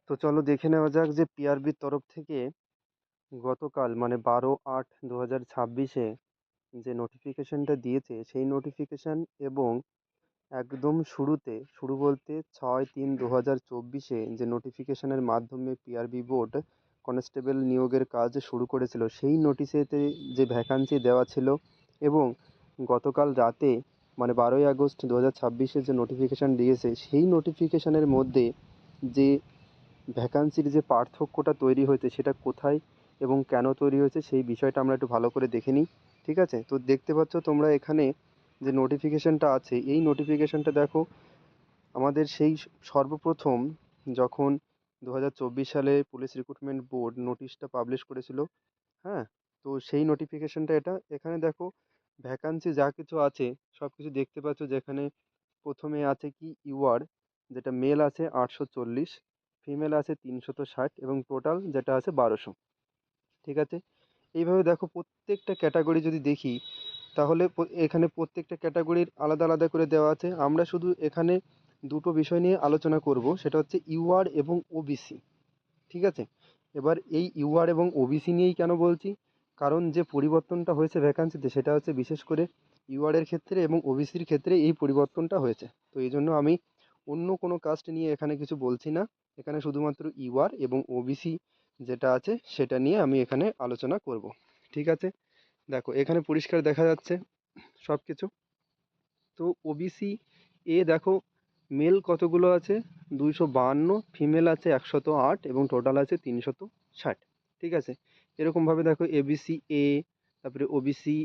তো চলো দেখে নেওয়া যাক যে পিআরবির তরফ থেকে গতকাল মানে 12/8/2026 যে নোটিফিকেশনটা দিয়েছে সেই নোটিফিকেশন এবং একদম শুরু বলতে 6/3/2024 যে নোটিফিকেশনের মাধ্যমে পিআরবি বোর্ড কনস্টেবল নিয়োগের কাজ শুরু করেছিল সেই নোটিশেতে যে ভ্যাকান্সি দেওয়া ছিল এবং গতকাল রাতে মানে 12ই আগস্ট 2026 যে নোটিফিকেশান দিয়েছে সেই নোটিফিকেশানের মধ্যে যে ভ্যাকান্সির যে পার্থক্যটা তৈরি হয়েছে সেটা কোথায় এবং কেন তৈরি হয়েছে সেই বিষয়টা আমরা একটু ভালো করে দেখে নিই। ঠিক আছে, তো দেখতে পাচ্ছ তোমরা এখানে যে নোটিফিকেশনটা আছে এই নোটিফিকেশনটা দেখো আমাদের সেই সর্বপ্রথম যখন 2024 সালে পুলিশ রিক্রুটমেন্ট বোর্ড নোটিশটা পাবলিশ করেছিল। হ্যাঁ, তো সেই নোটিফিকেশনটা এটা এখানে দেখো ভ্যাকান্সি যা কিছু আছে সব কিছু দেখতে পাচ্ছ, যেখানে প্রথমে আছে কি ইউআর, যেটা মেল আছে 840, ফিমেল আছে 360 এবং টোটাল যেটা আছে 1200। ঠিক আছে, এইভাবে দেখো প্রত্যেকটা ক্যাটাগরি যদি দেখি তাহলে এখানে প্রত্যেকটা ক্যাটাগরির আলাদা আলাদা করে দেওয়া আছে। আমরা শুধু এখানে দুটো বিষয় নিয়ে আলোচনা করব, সেটা হচ্ছে ইউআর এবং ওবিসি। ঠিক আছে, এবার এই ইউআর এবং ওবিসি নিয়েই কেন বলছি, কারণ যে পরিবর্তনটা হয়েছে ভ্যাকান্সিতে সেটা হচ্ছে বিশেষ করে ইউআর এর ক্ষেত্রে এবং ওবিসির ক্ষেত্রে এই পরিবর্তনটা হয়েছে। তো এই জন্য আমি অন্য কোনো কাস্ট নিয়ে এখানে কিছু বলছি না, এখানে শুধুমাত্র ইউআর এবং ওবিসি যেটা আছে সেটা নিয়ে আমি এখানে আলোচনা করব। ঠিক আছে, দেখো এখানে পরিষ্কার দেখা যাচ্ছে সব কিছু। তো ওবিসি এ দেখো মেল কতগুলো আছে 252, ফিমেল আছে 108 এবং টোটাল আছে 360। ঠিক আছে, এরকমভাবে দেখো এবিসি এ, তারপরে ওবিসি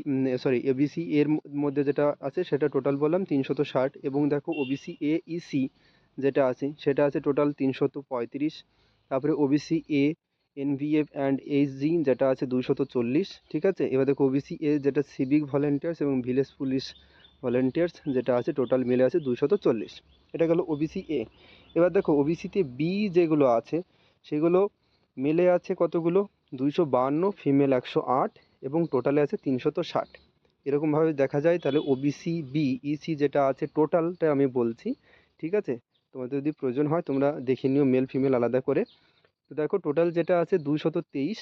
এবিসি এর মধ্যে যেটা আছে সেটা টোটাল বললাম 360 এবং দেখো ওবিসি এ ইসি যেটা আছে সেটা আছে টোটাল 335। তারপরে OBC A NVF and HG যেটা আছে 240। ঠিক আছে, এবার দেখো ওবিসি এ যেটা সিভিক ভলেন্টিয়ার্স এবং ভিলেজ পুলিশ ভলেন্টিয়ার্স যেটা আছে টোটাল মিলে আছে 240। এটা গেল ওবিসি এ। এবার দেখো ওবিসিতে বি যেগুলো আছে সেগুলো মেলে আছে কতগুলো 252, ফিমেল 108 এবং টোটালে আছে 360। এরকমভাবে দেখা যায় তাহলে ওবিসি বি ইসি যেটা আছে টোটালটা আমি বলছি। ঠিক আছে, তোমাদের যদি প্রয়োজন হয় তোমরা দেখে নিও মেল ফিমেল আলাদা করে। তো দেখো টোটাল যেটা আছে 223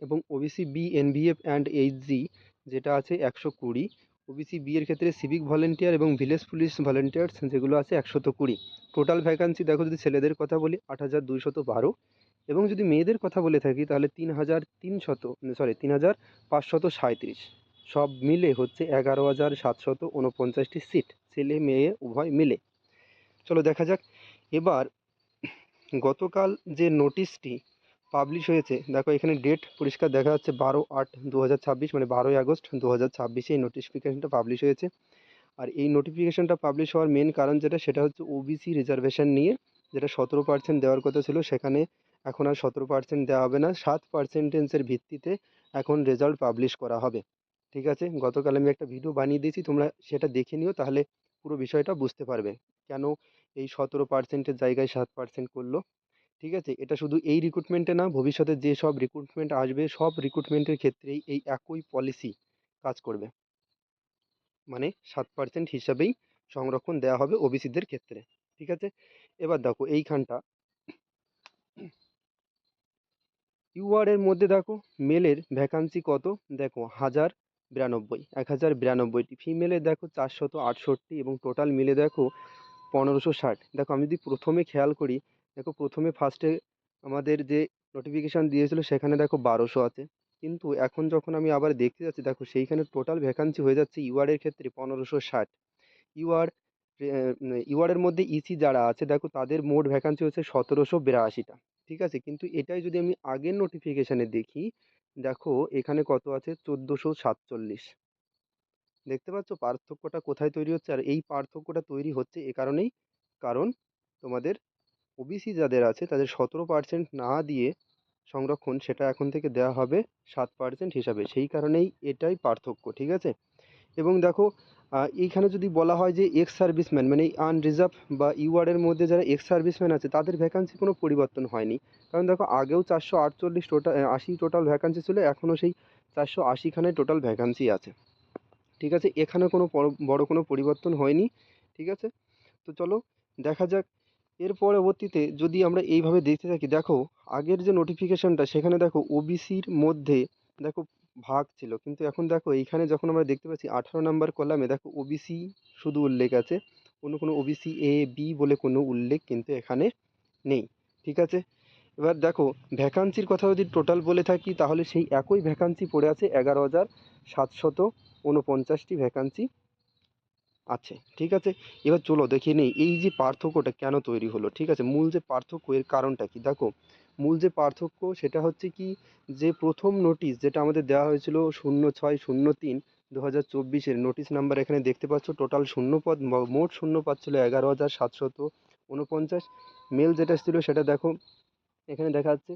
এবং OBC B NVF and HG যেটা আছে 120। ওবিসি বি এর ক্ষেত্রে সিভিক ভলেন্টিয়ার এবং ভিলেজ পুলিশ ভলেন্টিয়ার্স যেগুলো আছে 120। টোটাল ভ্যাকান্সি দেখো যদি ছেলেদের কথা বলি 8212 এবং যদি মেয়েদের কথা বলে থাকি তাহলে 3537, সব মিলে হচ্ছে 11749টি সিট, ছেলে মেয়ে উভয় মিলে। চলো দেখা যাক এবার গতকাল যে নোটিশটি পাবলিশ হয়েছে দেখো এখানে ডেট পরিষ্কার দেখা যাচ্ছে 12/8/2026 মানে 12ই আগস্ট 2026 এই নোটিফিকেশনটা পাবলিশ হয়েছে। আর এই নোটিফিকেশনটা পাবলিশ হওয়ার মেন কারণ যেটা সেটা হচ্ছে ওবিসি রিজার্ভেশন নিয়ে, যেটা 17% দেওয়ার কথা ছিল সেখানে এখন আর 17% দেওয়া হবে না, 7%-এর ভিত্তিতে এখন রেজাল্ট পাবলিশ করা হবে। ঠিক আছে, গতকাল আমি একটা ভিডিও বানিয়ে দিয়েছি, তোমরা সেটা দেখে নিও, তাহলে পুরো বিষয়টা বুঝতে পারবে কেন এই 17%-এর জায়গায় 7% করলো। ঠিক আছে, এটা শুধু এই রিক্রুটমেন্টে না, ভবিষ্যতে যে সব রিক্রুটমেন্ট আসবে সব রিক্রুটমেন্টের ক্ষেত্রেই এই একই পলিসি কাজ করবে, মানে 7% হিসাবেই সংরক্ষণ দেওয়া হবে ওবিসিদের ক্ষেত্রে। ঠিক আছে, এবার দেখো এইখানটা ইউআর এর মধ্যে দেখো মেলের ভ্যাকান্সি কত, দেখো 1092টি, ফিমেলের দেখো 468 এবং টোটাল মিলে দেখো 1560। দেখো আমি যদি প্রথমে খেয়াল করি, দেখো প্রথমে ফার্স্টে আমাদের যে নোটিফিকেশান দিয়েছিল সেখানে দেখো 1200 আছে, কিন্তু এখন যখন আমি আবার দেখতে যাচ্ছি দেখো সেইখানে টোটাল ভ্যাকান্সি হয়ে যাচ্ছে ইউআর এর ক্ষেত্রে 1560। ইউআর ইউআর এর মধ্যে ইসি যারা আছে দেখো তাদের মোট ভ্যাকান্সি হচ্ছে 1782টা। ঠিক আছে, কিন্তু এটাই যদি আমি আগের নোটিফিকেশানে দেখি দেখো এখানে কত আছে 1447। দেখতে পাচ্ছ পার্থক্যটা কোথায় তৈরি হচ্ছে, আর এই পার্থক্যটা তৈরি হচ্ছে এ কারণেই, কারণ তোমাদের ওবিসি যাদের আছে তাদের 17% না দিয়ে সংরক্ষণ সেটা এখন থেকে দেওয়া হবে 7% হিসাবে, সেই কারণেই এটাই পার্থক্য। ঠিক আছে, এবং দেখো এইখানে যদি বলা হয় যে এক্স সার্ভিসম্যান মানে এই আনরিজার্ভ বা ইউআরের মধ্যে যারা এক্স সার্ভিসম্যান আছে তাদের ভ্যাকান্সি কোনো পরিবর্তন হয়নি, কারণ দেখো আগেও 448 টোটাল 80 টোটাল ভ্যাকান্সি ছিল, এখনও সেই 480খানায় টোটাল ভ্যাকান্সি আছে। ঠিক আছে, এখানে কোনো বড় কোনো পরিবর্তন হয়নি। ঠিক আছে, তো চলো দেখা যাক এর পরবর্তীতে যদি আমরা এইভাবে দেখতে থাকি, দেখো আগের যে নোটিফিকেশনটা সেখানে দেখো ওবিসির মধ্যে দেখো ভাগ ছিল, কিন্তু এখন দেখো এইখানে যখন আমরা দেখতে পাচ্ছি 18 নম্বর কলামে দেখো ওবিসি শুধু উল্লেখ আছে, কোনো ওবিসি এ বি বলে কোনো উল্লেখ কিন্তু এখানে নেই। ঠিক আছে, এবার দেখো ভ্যাকান্সির কথা যদি টোটাল বলে থাকি তাহলে সেই একই ভ্যাকান্সি পড়ে আছে 11,749টি ভ্যাকান্সি আছে। ঠিক আছে, এবার চলো দেখে নিই এই যে পার্থক্যটা কেন তৈরি হলো। ঠিক আছে, মূল যে পার্থক্য এর কারণটা কি, দেখো মূল যে পার্থক্য সেটা হচ্ছে কি, যে প্রথম নোটিশ যেটা আমাদের দেওয়া হয়েছিল 06/03/2024 নোটিশ নাম্বার এখানে দেখতে পাচ্ছ, টোটাল শূন্যপদ মোট শূন্যপদ ছিল 11,749। মেল যেটা ছিল সেটা দেখো এখানে দেখা যাচ্ছে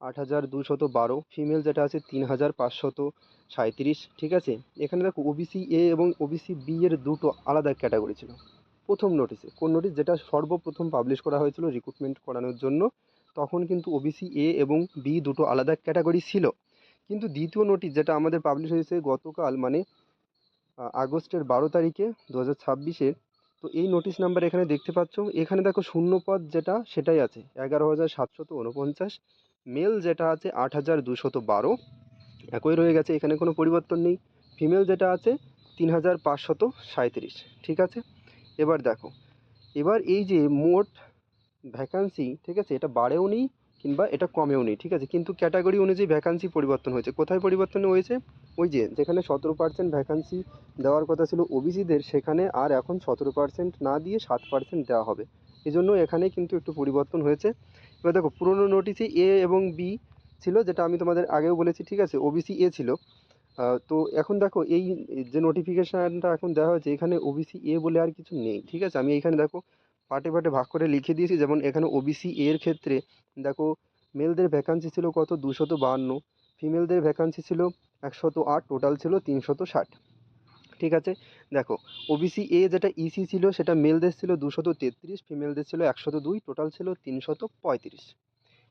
8,212, ফিমেল যেটা আছে 3,537। ঠিক আছে, এখানে দেখো ওবিসি এ এবং ওবিসি বি এর দুটো আলাদা ক্যাটাগরি ছিল প্রথম নোটিশে। কোন নোটিশ? যেটা সর্বপ্রথম পাবলিশ করা হয়েছিল রিক্রুটমেন্ট করানোর জন্য, তখন কিন্তু ওবিসি এ এবং বি দুটো আলাদা ক্যাটাগরি ছিল। কিন্তু দ্বিতীয় নোটিশ যেটা আমাদের পাবলিশ হয়েছে গতকাল মানে আগস্টের 12 তারিখে 2026-এর, তো এই নোটিশ নাম্বার এখানে দেখতে পাচ্ছ, এখানে দেখো শূন্যপদ যেটা সেটাই আছে 11,749, মেল যেটা আছে 8,212 একই রয়ে গেছে, এখানে কোনো পরিবর্তন নেই। ফিমেল যেটা আছে 3,537। ঠিক আছে, এবার দেখো, এবার এই যে মোট ভ্যাকান্সি, ঠিক আছে, এটা বাড়েও নেই কিংবা এটা কমেও নেই। ঠিক আছে, কিন্তু ক্যাটাগরি অনুযায়ী ভ্যাকান্সি পরিবর্তন হয়েছে। কোথায় পরিবর্তন হয়েছে? ওই যে যেখানে 17% ভ্যাকান্সি দেওয়ার কথা ছিল ওবিসিদের, সেখানে আর এখন 17% না দিয়ে 7% দেওয়া হবে। এজন্য এখানে কিন্তু একটু পরিবর্তন হয়েছে। এবার দেখো পুরোনো নোটিশে এ এবং বি ছিল, যেটা আমি তোমাদের আগেও বলেছি। ঠিক আছে, ওবিসি এ ছিল। তো এখন দেখো এই যে নোটিফিকেশানটা এখন দেওয়া হয়েছে এখানে ওবিসি এ বলে আর কিছু নেই। ঠিক আছে, আমি এইখানে দেখো পার্টে পার্টে ভাগ করে লিখে দিয়েছি। যেমন এখানে ওবিসি এর ক্ষেত্রে দেখো মেলদের ভ্যাকান্সি ছিল কত? 252, ফিমেলদের ভ্যাকান্সি ছিল 108, টোটাল ছিল 360। ঠিক আছে, দেখো ওবিসি এ যেটা ইসি ছিল সেটা মেলদের ছিল 233, ফিমেলদের ছিল 102, টোটাল ছিল 335।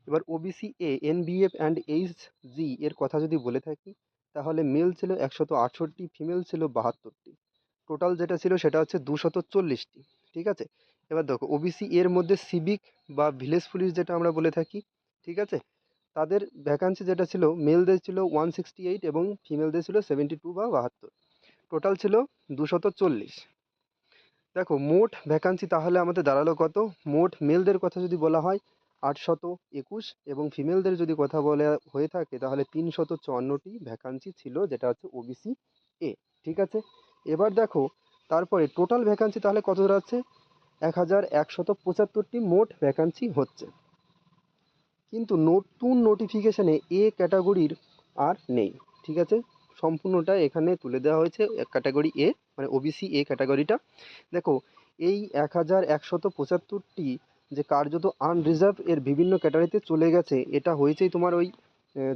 এবার OBC A NVF and H G এর কথা যদি বলে থাকি তাহলে মেল ছিল 168, ফিমেল ছিল 72, টোটাল যেটা ছিল সেটা হচ্ছে 240টি। ঠিক আছে, এবার দেখো ওবিসি এর মধ্যে সিভিক বা ভিলেজ পুলিশ যেটা আমরা বলে থাকি, ঠিক আছে, তাদের ভ্যাকান্সি যেটা ছিল মেলদের ছিল 168 এবং ফিমেলদের ছিল 72 বা 72, টোটাল ছিল 240। দেখো মোট ভ্যাকান্সি তাহলে আমাদের দাঁড়ালো কত? মোট মেলদের কথা যদি বলা হয় 821 এবং ফিমেলদের যদি কথা বলা হয়ে থাকে তাহলে 354টি ভ্যাকান্সি ছিল, যেটা হচ্ছে ওবিসি এ। ঠিক আছে, এবার দেখো তারপরে টোটাল ভ্যাকান্সি তাহলে কত দাঁড়াচ্ছে? 1,175টি মোট ভ্যাকান্সি হচ্ছে। কিন্তু নতুন নোটিফিকেশানে এ ক্যাটাগরির আর নেই। ঠিক আছে, সম্পূর্ণটা এখানে তুলে দেওয়া হয়েছে ক্যাটাগরি এ, মানে ওবিসি এ ক্যাটাগরিটা। দেখো এই 1,175টি যে কার্যত আনরিজার্ভ এর বিভিন্ন ক্যাটাগরিতে চলে গেছে, এটা হয়েছেই তোমার ওই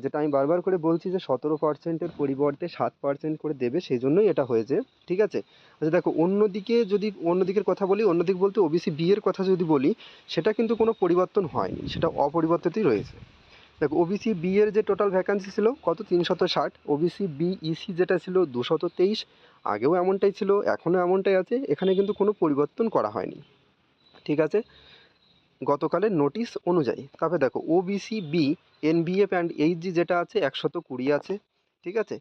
যেটা আমি বারবার করে বলছি যে 17%-এর পরিবর্তে 7% করে দেবে, সেই জন্যই এটা হয়েছে। ঠিক আছে, আচ্ছা দেখো অন্যদিকে যদি অন্যদিকের কথা বলি, অন্যদিক বলতে ওবিসি বি এর কথা যদি বলি, সেটা কিন্তু কোনো পরিবর্তন হয়নি, সেটা অপরিবর্তিতই রয়েছে। দেখো ওবিসি বি এর যে টোটাল ভ্যাকান্সি ছিল কত? 360। ওবিসি বি ইসি যেটা ছিল 223, আগেও এমনটাই ছিল, এখনও এমনটাই আছে, এখানে কিন্তু কোনো পরিবর্তন করা হয়নি। ঠিক আছে, গতকালের নোটিশ অনুযায়ী। তারপরে দেখো OBC B NBF and HG যেটা আছে 120 আছে। ঠিক আছে,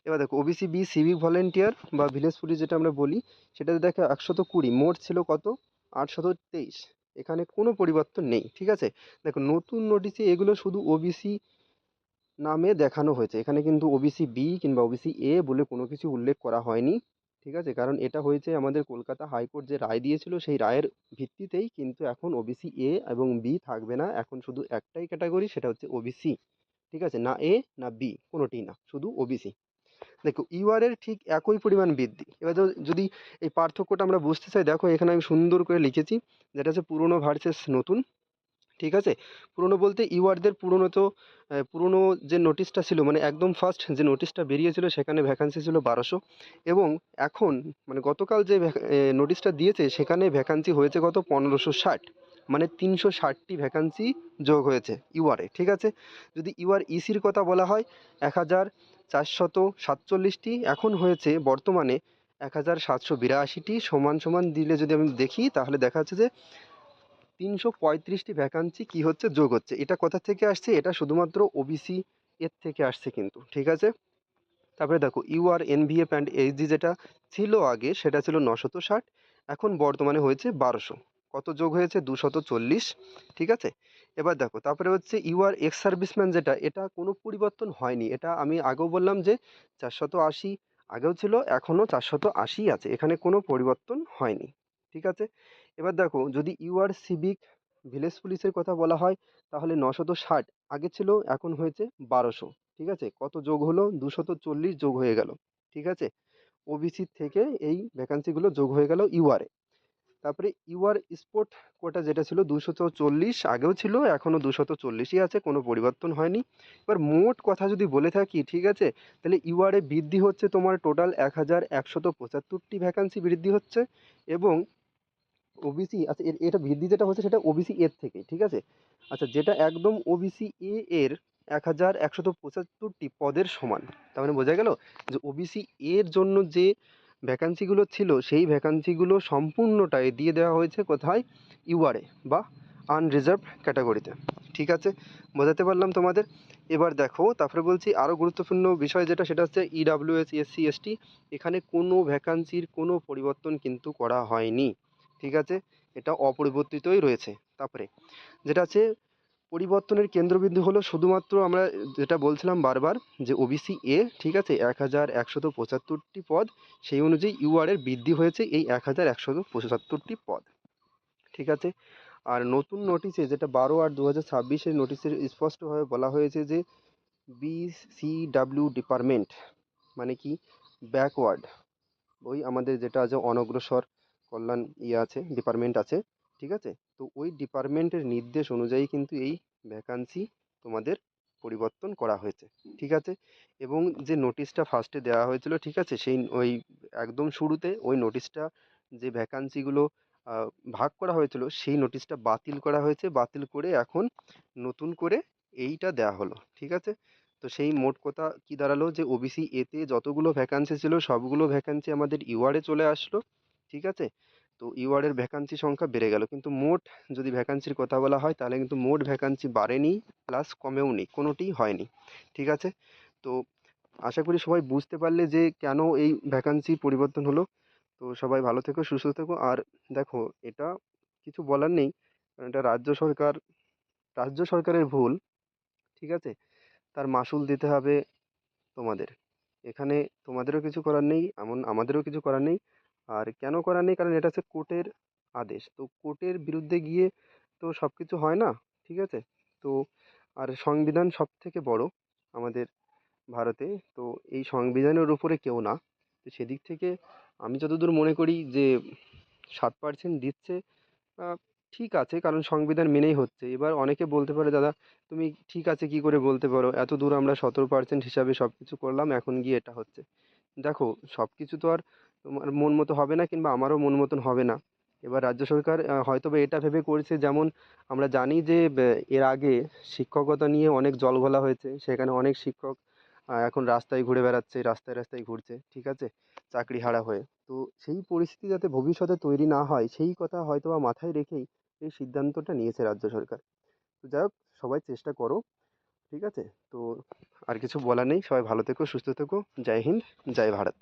এবার দেখো ওবিসি বি সিভিক ভলেন্টিয়ার বা ভিলেজ পুলিশ যেটা আমরা বলি, সেটাতে দেখো 120, মোট ছিল কত? 823, এখানে কোনো পরিবর্তন নেই। ঠিক আছে, দেখো নতুন নোটিশে এগুলো শুধু ওবিসি নামে দেখানো হয়েছে, এখানে কিন্তু ওবিসি বি কিংবা ওবিসি এ বলে কোনো কিছু উল্লেখ করা হয়নি। ঠিক আছে, কারণ এটা হয়েছে আমাদের কলকাতা হাইকোর্ট যে রায় দিয়েছিল সেই রায়ের ভিত্তিতেই, কিন্তু এখন ওবিসি এ এবং বি থাকবে না, এখন শুধু একটাই ক্যাটাগরি, সেটা হচ্ছে ওবিসি। ঠিক আছে, না এ না বি, কোনোটিই না, শুধু ওবিসি। দেখো ইউআর এর ঠিক একই পরিমাণ বৃদ্ধি। এবার যদি এই পার্থক্যটা আমরা বুঝতে চাই, দেখো এখানে আমি সুন্দর করে লিখেছি, যেটা হচ্ছে পুরনো ভার্সেস নতুন। ঠিক আছে, পুরনো বলতে ইউআরদের পুরনো তো পুরনো যে নোটিশটা ছিল মানে একদম ফার্স্ট যে নোটিশটা বেরিয়েছিল সেখানে ভ্যাকান্সি ছিল 1200, এবং এখন মানে গতকাল যে নোটিশটা দিয়েছে সেখানে ভ্যাকান্সি হয়েছে কত? 1560, মানে 360টি ভ্যাকান্সি যোগ হয়েছে ইউআরে। ঠিক আছে, যদি ইউআর ইসির কথা বলা হয় 1,447টি, এখন হয়েছে বর্তমানে 1,782, সমান সমান দিলে যদি আমি দেখি তাহলে দেখা যাচ্ছে যে 335টি ভ্যাকান্সি কি হচ্ছে যোগ হচ্ছে। এটা কোথা থেকে আসছে? এটা শুধুমাত্র ওবিসি এর থেকে আসছে কিন্তু, ঠিক আছে? তারপরে দেখো ইউআর এনভিএফ অ্যান্ড এইচডি যেটা ছিল আগে সেটা ছিল 960, এখন বর্তমানে হয়েছে 1200। কত যোগ হয়েছে? 240, ঠিক আছে? এবার দেখো তারপরে হচ্ছে ইউআর এক্স সার্ভিসম্যান যেটা, এটা কোনো পরিবর্তন হয়নি। এটা আমি আগেও বললাম যে 480 আগেও ছিল, এখনও 480 আছে, এখানে কোনো পরিবর্তন হয়নি, ঠিক আছে? এবার দেখো যদি ইউআর সিভিক ভিলেজ পুলিশের কথা বলা হয় তাহলে 960 আগে ছিল, এখন হয়েছে 1200, ঠিক আছে? কত যোগ হলো? 240 যোগ হয়ে গেল, ঠিক আছে? ওবিসি থেকে এই ভ্যাকান্সিগুলো যোগ হয়ে গেল ইউআরে। তারপরে ইউআর স্পোর্ট কোটা যেটা ছিল 240 আগেও ছিল, এখনো 240ই আছে, কোনো পরিবর্তন হয়নি। এবার মোট কথা যদি বলে থাকি, ঠিক আছে, তাহলে ইউআরে বৃদ্ধি হচ্ছে তোমার টোটাল 1175টি ভ্যাকান্সি বৃদ্ধি হচ্ছে। এবং ওবিসি, আচ্ছা এটা বৃদ্ধি যেটা হচ্ছে সেটা ওবিসি এর থেকে, ঠিক আছে? আচ্ছা যেটা একদম ওবিসি এ এর 1175টি পদের সমান। তার মানে বোঝা গেল যে ওবিসি এর জন্য যে ভ্যাকান্সিগুলো ছিল সেই ভ্যাকান্সিগুলো সম্পূর্ণটাই দিয়ে দেওয়া হয়েছে কোথায়? ইউআরএ বা আনরিজার্ভ ক্যাটাগরিতে, ঠিক আছে? বোঝাতে পারলাম তোমাদের? এবার দেখো তারপরে বলছি আরও গুরুত্বপূর্ণ বিষয় যেটা, সেটা হচ্ছে ইডাব্লিউএস এসসি এসটি, এখানে কোনো ভ্যাকান্সির কোনো পরিবর্তন কিন্তু করা হয়নি, ঠিক আছে? এটা অপরিবর্তিতই রয়েছে। তারপরে যেটা আছে পরিবর্তনের কেন্দ্রবিন্দু হলো শুধুমাত্র আমরা যেটা বলছিলাম বারবার যে ওবিসি এ, ঠিক আছে, 1175টি পদ, সেই অনুযায়ী ইউআর এর বৃদ্ধি হয়েছে এই 1175টি পদ, ঠিক আছে? আর নতুন নোটিশে যেটা 12/8/2026 নোটিশের স্পষ্টভাবে বলা হয়েছে যে বিসিডাব্লিউ ডিপার্টমেন্ট মানে কি ব্যাকওয়ার্ড, ওই আমাদের যেটা আছে অনগ্রসর কল্যাণ আছে ডিপার্টমেন্ট আছে, ঠিক আছে? তো ওই ডিপার্টমেন্টের নির্দেশ অনুযায়ী কিন্তু এই ভ্যাকান্সি তোমাদের পরিবর্তন করা হয়েছে, ঠিক আছে? এবং যে নোটিশটা ফার্স্টে দেওয়া হয়েছিল, ঠিক আছে, সেই ওই একদম শুরুতে ওই নোটিশটা যে ভ্যাকান্সিগুলো ভাগ করা হয়েছিল সেই নোটিশটা বাতিল করা হয়েছে, বাতিল করে এখন নতুন করে এইটা দেওয়া হলো, ঠিক আছে? তো সেই মোট কথা কি দাঁড়ালো যে ওবিসি এতে যতগুলো ভ্যাকান্সি ছিল সবগুলো ভ্যাকান্সি আমাদের ইউআরে চলে আসলো, ঠিক আছে? তো ইউআরের ভ্যাকান্সি সংখ্যা বেড়ে গেল, কিন্তু মোট যদি ভ্যাকান্সির কথা বলা হয় তাহলে কিন্তু মোট ভ্যাকান্সি বাড়েনি প্লাস কমেও নি, কোনোটিই হয়নি, ঠিক আছে? তো আশা করি সবাই বুঝতে পারলে যে কেন এই ভ্যাকান্সি পরিবর্তন হলো। তো সবাই ভালো থেকো, সুস্থ থেকো। আর দেখো এটা কিছু বলার নেই, কারণ এটা রাজ্য সরকারের ভুল, ঠিক আছে? তার মাসুল দিতে হবে তোমাদের। এখানে তোমাদেরও কিছু করার নেই, এমন আমাদেরও কিছু করার নেই। আর কেন করার নেই? কারণ এটা হচ্ছে কোর্টের আদেশ। তো কোর্টের বিরুদ্ধে গিয়ে তো সব কিছু হয় না, ঠিক আছে? তো আর সংবিধান সবথেকে বড় আমাদের ভারতে। তো এই সংবিধানের উপরে কেউ না। তো সেদিক থেকে আমি যতদূর মনে করি যে 7% দিচ্ছে, আ ঠিক আছে, কারণ সংবিধান মেনেই হচ্ছে। এবার অনেকে বলতে পারে, "দাদা তুমি ঠিক আছে কি করে বলতে পারো? এতদূর আমরা 17% হিসাবে সবকিছু করলাম, এখন গিয়ে এটা হচ্ছে।" দেখো সবকিছু তো আর তোমার মন মতো হবে না, কিংবা আমারও মন মতন হবে না। এবার রাজ্য সরকার হয়তোবা এটা ভেবে করেছে, যেমন আমরা জানি যে এর আগে শিক্ষকতা নিয়ে অনেক জলঘোলা হয়েছে। সেখানে অনেক শিক্ষক এখন রাস্তায় ঘুরে বেড়াচ্ছে, রাস্তায় রাস্তায় ঘুরছে, ঠিক আছে? চাকরিহারা হয়ে। তো সেই পরিস্থিতি যাতে ভবিষ্যতে তৈরি না হয় সেই কথা হয়তোবা মাথায় রেখেই এই সিদ্ধান্তটা নিয়েছে রাজ্য সরকার। তো যাই হোক, সবাই চেষ্টা করো, ঠিক আছে? তো আর কিছু বলার নেই, সবাই ভালো থেকো, সুস্থ থেকো। জয় হিন্দ, জয় ভারত।